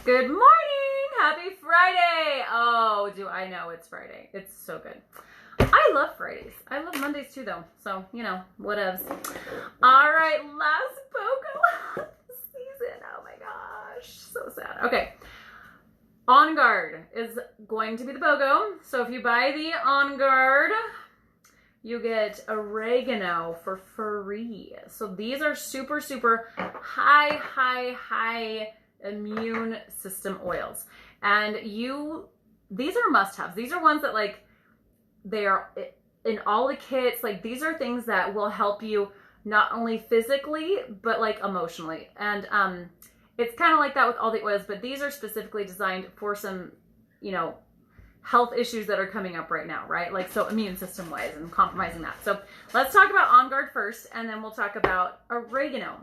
Good morning! Happy Friday! Oh, do I know it's Friday. It's so good. I love Fridays. I love Mondays too though. So, you know, whatevs. All right, last BOGO season. Oh my gosh. So sad. Okay. Onguard is going to be the BOGO. So if you buy the Onguard, you get Oregano for free. So these are super, super high immune system oils. And these are must-haves. These are ones that like, they are in all the kits. Like these are things that will help you not only physically, but like emotionally. And it's kind of like that with all the oils, but these are specifically designed for some, you know, health issues that are coming up right now, right? Like, so immune system wise and compromising that. So let's talk about Onguard first, and then we'll talk about oregano.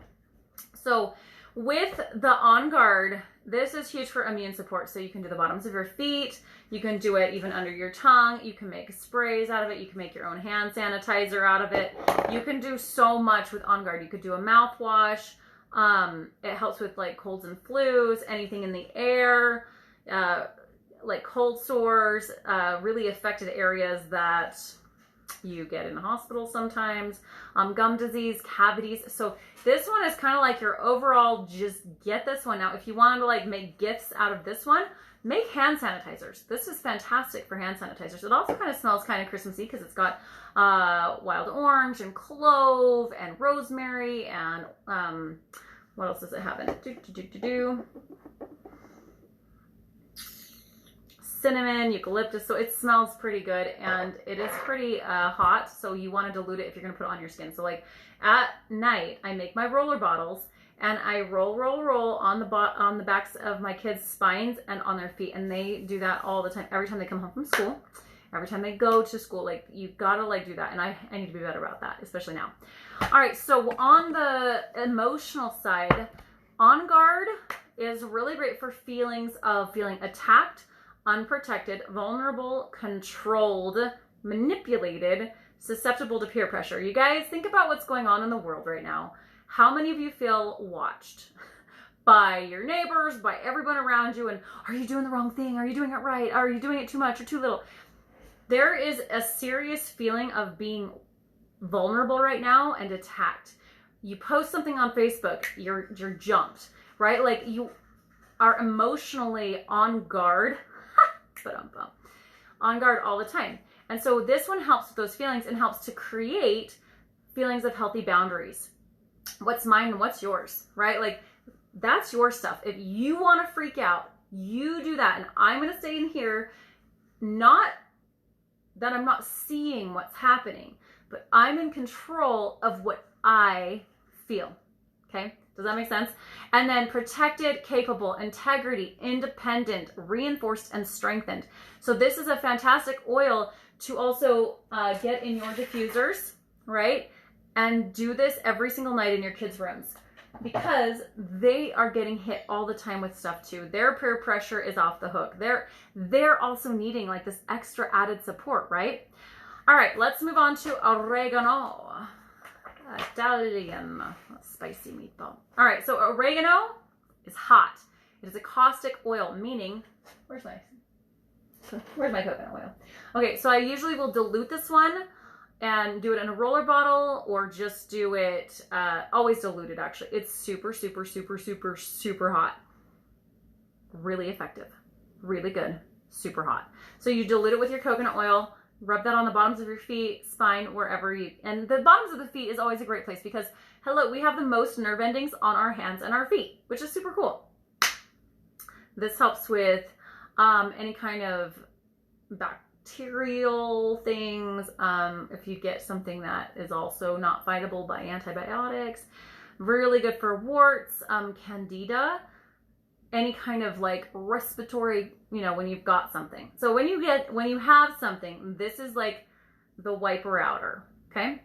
So with the Onguard, this is huge for immune support. So you can do the bottoms of your feet. You can do it even under your tongue. You can make sprays out of it. You can make your own hand sanitizer out of it. You can do so much with Onguard. You could do a mouthwash. It helps with like colds and flus, anything in the air, like cold sores, really affected areas that you get in the hospital sometimes, gum disease, cavities. So this one is kind of like your overall, just get this one. Now, if you wanted to like make gifts out of this one, make hand sanitizers. This is fantastic for hand sanitizers. It also kind of smells kind of Christmassy because it's got wild orange and clove and rosemary and what else does it have in it? Cinnamon, eucalyptus. So it smells pretty good and it is pretty hot. So you want to dilute it if you're going to put it on your skin. So like at night, I make my roller bottles and I roll on the backs of my kids' spines and on their feet. And they do that all the time. Every time they come home from school, every time they go to school, like you gotta like do that. And I need to be better about that, especially now. All right. So on the emotional side, Onguard is really great for feelings of feeling attacked, unprotected, vulnerable, controlled, manipulated, susceptible to peer pressure. You guys think about what's going on in the world right now. How many of you feel watched by your neighbors, by everyone around you? And are you doing the wrong thing? Are you doing it right? Are you doing it too much or too little? There is a serious feeling of being vulnerable right now and attacked. You post something on Facebook, you're jumped, right? Like you are emotionally on guard, on guard all the time. And so this one helps with those feelings and helps to create feelings of healthy boundaries. What's mine and what's yours, right? Like that's your stuff. If you want to freak out, you do that. And I'm going to stay in here, not that I'm not seeing what's happening, but I'm in control of what I feel. Okay. Does that make sense? And then protected, capable, integrity, independent, reinforced, and strengthened. So this is a fantastic oil to also get in your diffusers, right? And do this every single night in your kids' rooms because they are getting hit all the time with stuff too. Their peer pressure is off the hook. They're also needing like this extra added support, right? All right, let's move on to oregano. Italian spicy meatball. All right, so oregano is hot. It is a caustic oil, meaning, where's my coconut oil? Okay, so I usually will dilute this one and do it in a roller bottle or just do it, always diluted actually. It's super hot. Really effective, really good, super hot. So you dilute it with your coconut oil, rub that on the bottoms of your feet, spine, wherever you, and the bottoms of the feet is always a great place because, hello, we have the most nerve endings on our hands and our feet, which is super cool. This helps with any kind of bacterial things. If you get something that is also not fightable by antibiotics, really good for warts, candida, any kind of like respiratory, you know, when you've got something. So when you have something, this is like the wiper outer, okay?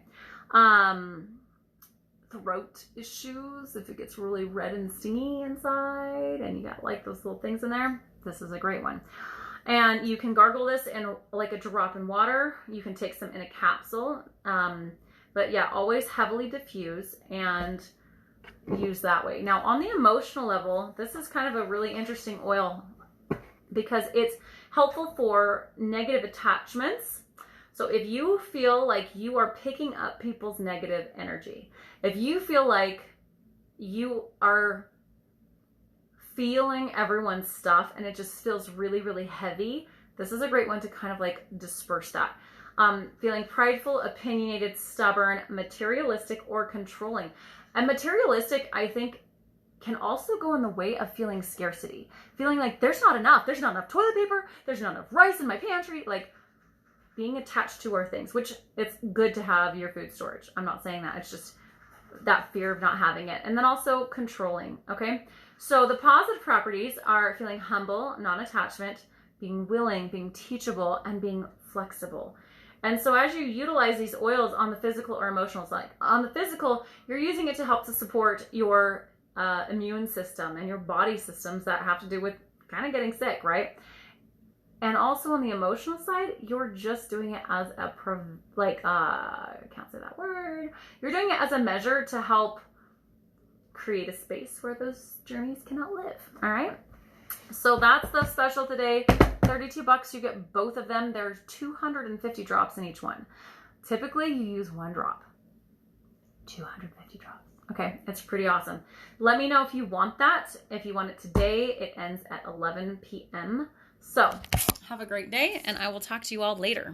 Throat issues, if it gets really red and stingy inside and you got like those little things in there, this is a great one. And you can gargle this in like a drop in water. You can take some in a capsule. But yeah, always heavily diffuse and use that way. Now, on the emotional level, this is kind of a really interesting oil because it's helpful for negative attachments. So if you feel like you are picking up people's negative energy, if you feel like you are feeling everyone's stuff and it just feels really, really heavy, this is a great one to kind of like disperse that. Feeling prideful, opinionated, stubborn, materialistic, or controlling. And materialistic, I think, can also go in the way of feeling scarcity. Feeling like there's not enough toilet paper, there's not enough rice in my pantry, like being attached to our things, which it's good to have your food storage. I'm not saying that, it's just that fear of not having it. And then also controlling, okay? So the positive properties are feeling humble, non-attachment, being willing, being teachable, and being flexible. And so as you utilize these oils on the physical or emotional side, on the physical, you're using it to help to support your immune system and your body systems that have to do with kind of getting sick, right? And also on the emotional side, you're just doing it as a, I can't say that word. You're doing it as a measure to help create a space where those journeys cannot live, all right? So that's the special today. $32, you get both of them. There's 250 drops in each one. Typically, you use 1 drop. 250 drops. Okay, it's pretty awesome. Let me know if you want that. If you want it today, it ends at 11 p.m. So have a great day, and I will talk to you all later.